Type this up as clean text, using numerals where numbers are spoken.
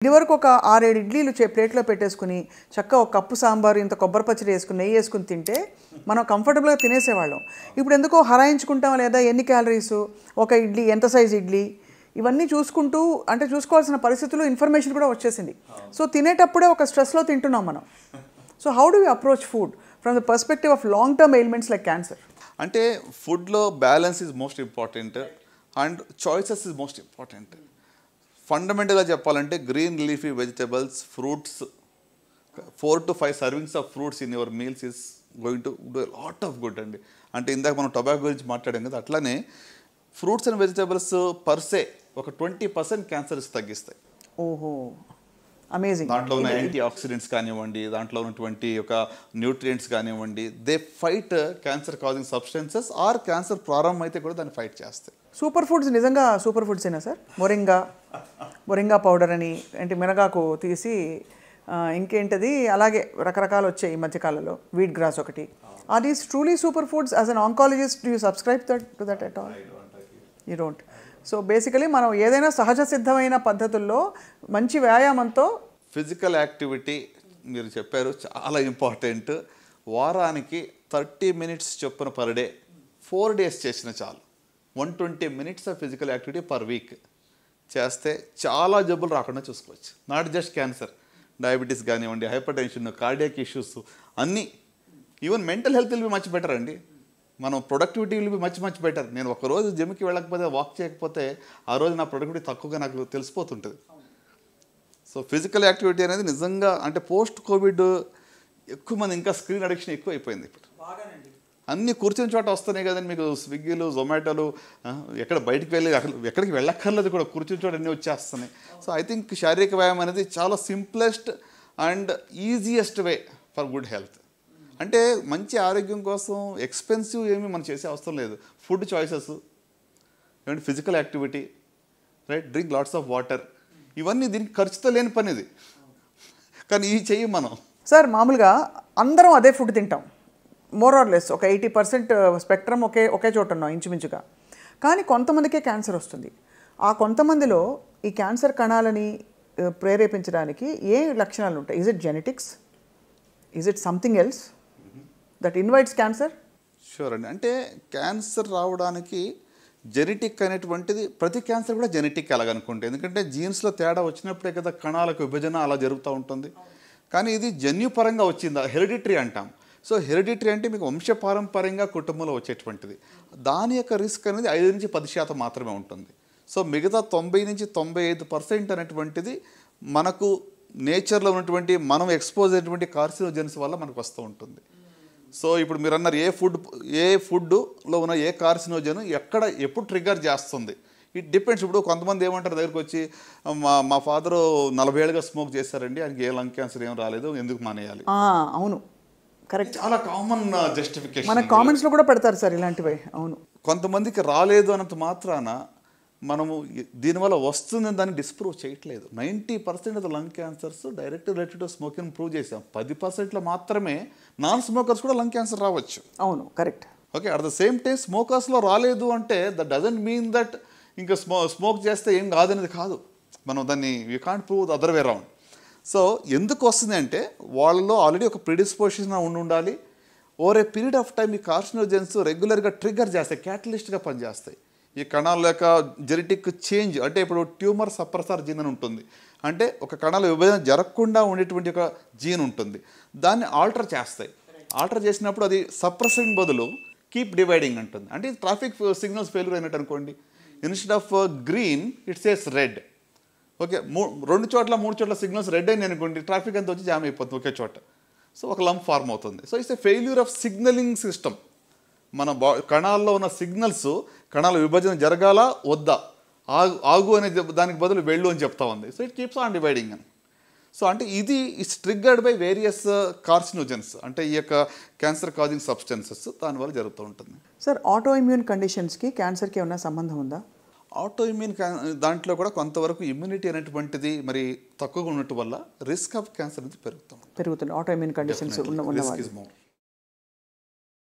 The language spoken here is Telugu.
ఇదివరకు ఒక 6-7 ఇడ్లీలు ప్లేట్లో పెట్టేసుకుని చక్కగా ఒక కప్పు సాంబారు ఇంత కొబ్బరి పచ్చడి వేసుకుని నెయ్యి వేసుకుని తింటే మనం కంఫర్టబుల్గా తినేసేవాళ్ళం. ఇప్పుడు ఎందుకో హరాయించుకుంటాం, లేదా ఎన్ని క్యాలరీస్, ఒక ఇడ్లీ ఎంత సైజ్ ఇడ్లీ, ఇవన్నీ చూసుకుంటూ అంటే చూసుకోవాల్సిన పరిస్థితులు ఇన్ఫర్మేషన్ కూడా వచ్చేసింది. సో తినేటప్పుడే ఒక స్ట్రెస్లో తింటున్నాం మనం. So how do you approach food from the perspective of long term ailments like cancer? అంటే ఫుడ్లో balance is most important and choices is most important. ఫండమెంటల్గా చెప్పాలంటే green leafy vegetables, fruits, 4 to 5 servings of fruits in your meals is going to do lot of good అండి. అంటే ఇందాక మనం టొబాకో గురించి మాట్లాడాం కదా, అట్లానే ఫ్రూట్స్ అండ్ వెజిటబుల్స్ పర్సే ఒక 20% క్యాన్సర్స్ తగ్గిస్తాయి. ఓహో, అమేజింగ్. దాంట్లో ఉన్న యాంటీ ఆక్సిడెంట్స్ కానివ్వండి, దాంట్లో ఉన్నటువంటి ఒక న్యూట్రియంట్స్ కానివ్వండి, they fight cancer causing substances or cancer ప్రారంభం అయితే కూడా దాన్ని ఫైట్ చేస్తాయి. సూపర్ ఫుడ్స్ నిజంగా సూపర్ ఫుడ్స్ అయినా సార్? మొరింగా పౌడర్ అని, అంటే మినగాకు తీసి ఇంకేంటది అలాగే రకరకాలు వచ్చాయి ఈ మధ్యకాలంలో, వీట్ గ్రాస్ ఒకటి. Are these truly super foods? As an oncologist do you subscribe to that at all? You don't. So basically మనం ఏదైనా సహజ సిద్ధమైన పద్ధతుల్లో మంచి వ్యాయామంతో ఫిజికల్ యాక్టివిటీ మీరు చెప్పారు చాలా ఇంపార్టెంట్. వారానికి 30 minutes చొప్పున పర్ డే 4 days చేసిన చాలు. 120 minutes of physical activity per week చేస్తే చాలా జబ్బులు రాకుండా చూసుకోవచ్చు. నాట్ జస్ట్ క్యాన్సర్, డయాబెటీస్ కానివ్వండి, హైపర్ టెన్షన్, కార్డియాక్ ఇష్యూస్ అన్నీ. Even mental health will be much better అండి. మనం productivity will be much better. నేను ఒకరోజు జిమ్కి వెళ్ళకపోతే, వాక్ చేయకపోతే ఆ రోజు నా ప్రొడక్టివిటీ తక్కువగా నాకు తెలిసిపోతుంటుంది. సో ఫిజికల్ యాక్టివిటీ అనేది నిజంగా అంటే పోస్ట్ కోవిడ్ ఎక్కువ మంది ఇంకా స్క్రీన్ అడిక్షన్ ఎక్కువ అయిపోయింది. ఇప్పుడు అన్నీ కూర్చుని చోట వస్తున్నాయి కదండి, మీకు స్విగ్గీలు, జొమాటోలు, ఎక్కడ బయటికి వెళ్ళి ఎక్కడికి వెళ్ళక్కర్లేదు కూడా, కూర్చుని చోట అన్నీ వచ్చేస్తున్నాయి. సో ఐ థింక్ శారీరక వ్యాయామం అనేది చాలా simplest and easiest way for good health. అంటే మంచి ఆరోగ్యం కోసం ఎక్స్పెన్సివ్ ఏమీ మనం చేసే అవసరం లేదు. ఫుడ్ చాయిసెస్, ఏమంటే physical activity, right, drink lots of water, ఇవన్నీ దీనికి ఖర్చుతో లేని పని ఇది. కానీ ఇవి చెయ్యం మనం. సార్ మామూలుగా అందరం అదే ఫుడ్ తింటాం, మోర్ ఆర్ లెస్ ఒక 80% స్పెక్ట్రమ్ ఒకే చోట ఉన్నాం ఇంచుమించుగా. కానీ కొంతమందికే క్యాన్సర్ వస్తుంది. ఆ కొంతమందిలో ఈ క్యాన్సర్ కణాలని ప్రేరేపించడానికి ఏ లక్షణాలు ఉంటాయి? Is it genetics? Is it something else that invites cancer? Sure అండి. అంటే క్యాన్సర్ రావడానికి జెనెటిక్ అనేటువంటిది, ప్రతి క్యాన్సర్ కూడా జెనెటిక్ అలాగనుకుంటే, ఎందుకంటే జీన్స్లో తేడా వచ్చినప్పుడే కదా కణాలకు విభజన అలా జరుగుతూ ఉంటుంది. కానీ ఇది జన్యుపరంగా వచ్చిందా, హెరిడిటరీ అంటాం. సో హెరిడిటరీ అంటే మీకు వంశపారంపర్యంగా కుటుంబంలో వచ్చేటువంటిది. దాని యొక్క రిస్క్ అనేది 5 నుంచి 10% మాత్రమే ఉంటుంది. సో మిగతా 90 నుంచి 95% అనేటువంటిది మనకు నేచర్లో ఉన్నటువంటి మనం ఎక్స్పోజ్ అయినటువంటి కార్సినోజెన్స్ వల్ల మనకు వస్తూ ఉంటుంది. సో ఇప్పుడు మీరు అన్నారు ఏ ఫుడ్లో ఉన్న ఏ కార్సినోజన్ ఎప్పుడు ట్రిగర్ చేస్తుంది, ఇట్ డిపెండ్స్. ఇప్పుడు కొంతమంది ఏమంటారు దగ్గరికి వచ్చి, మా ఫాదరు 40 ఏళ్ళుగా స్మోక్ చేశారండి, ఆయనకి ఏ లంగ్ క్యాన్సర్ ఏం రాలేదు, ఎందుకు మానేయాలి? అవును, కరెక్ట్. చాలా కామన్ జస్టిఫికేషన్ మన కామెంట్స్లో కూడా పెడతారు సార్ ఇలాంటివి. అవును, కొంతమందికి రాలేదు అన్నంత మాత్రాన మనము దీనివల్ల వస్తుందని దాన్ని డిస్ప్రూవ్ చేయట్లేదు. 90% of the lung cancers direct related to smoking prove చేసాం. 10%లో మాత్రమే నాన్ స్మోకర్స్ కూడా లంగ్ క్యాన్సర్ రావచ్చు. అవును, correct. Okay, at the same time స్మోకర్స్లో రాలేదు అంటే దట్ డజంట్ మీన్ దట్ ఇంకా స్మోక్ చేస్తే ఏం కాదనేది కాదు. మనం దాన్ని you can't prove the other way round. So ఎందుకు వస్తుంది అంటే వాళ్ళలో ఆల్రెడీ ఒక ప్రిడిస్పోజిషన్ ఉండాలి. Over a period of time ఈ కార్సినోజెన్స్ రెగ్యులర్గా ట్రిగ్గర్ చేస్తాయి, క్యాటలిస్ట్గా పనిచేస్తాయి. ఈ కణాల యొక్క జెనెటిక్ చేంజ్ అంటే ఇప్పుడు ట్యూమర్ సప్రెసర్ జీన్ అని ఉంటుంది. అంటే ఒక కణాల విభజన జరగకుండా ఉండేటువంటి ఒక జీన్ ఉంటుంది, దాన్ని ఆల్టర్ చేస్తాయి. ఆల్టర్ చేసినప్పుడు అది సప్రెసింగ్ బదులు కీప్ డివైడింగ్ అంటుంది. అంటే ట్రాఫిక్ సిగ్నల్స్ ఫెయిల్యూర్ అయినట్టు అనుకోండి. Instead of green it says red. Okay, 2 చోట్ల 3 చోట్ల సిగ్నల్స్ రెడ్ అయినాయి అనుకోండి, ట్రాఫిక్ అంతా వచ్చి జామ్ అయిపోతుంది ఒకే చోట. సో ఒక లంప్ ఫార్మ్ అవుతుంది. So it's a failure of signalling system. మన కణాల్లో ఉన్న సిగ్నల్స్, కణాల విభజన జరగాల వద్దా, ఆగు అనే దానికి బదులు వెళ్ళు అని చెప్తా ఉంది. So it keeps on dividing అని. సో అంటే ఇది it's triggered by various carcinogens, అంటే ఈ యొక్క క్యాన్సర్ కాజింగ్ సబ్స్టెన్సెస్, దానివల్ల జరుగుతూ ఉంటుంది. సార్ ఆటో ఇమ్యూన్ కండిషన్స్కి క్యాన్సర్కి ఏమైనా సంబంధం ఉందా? ఆటో ఇమ్యూన్ దాంట్లో కూడా కొంతవరకు ఇమ్యూనిటీ అనేటువంటిది మరి తక్కువగా ఉండటం వల్ల రిస్క్ ఆఫ్ క్యాన్సర్ అనేది పెరుగుతుంది. ఆటో ఇమ్యూన్ కండిషన్స్ ఉన్న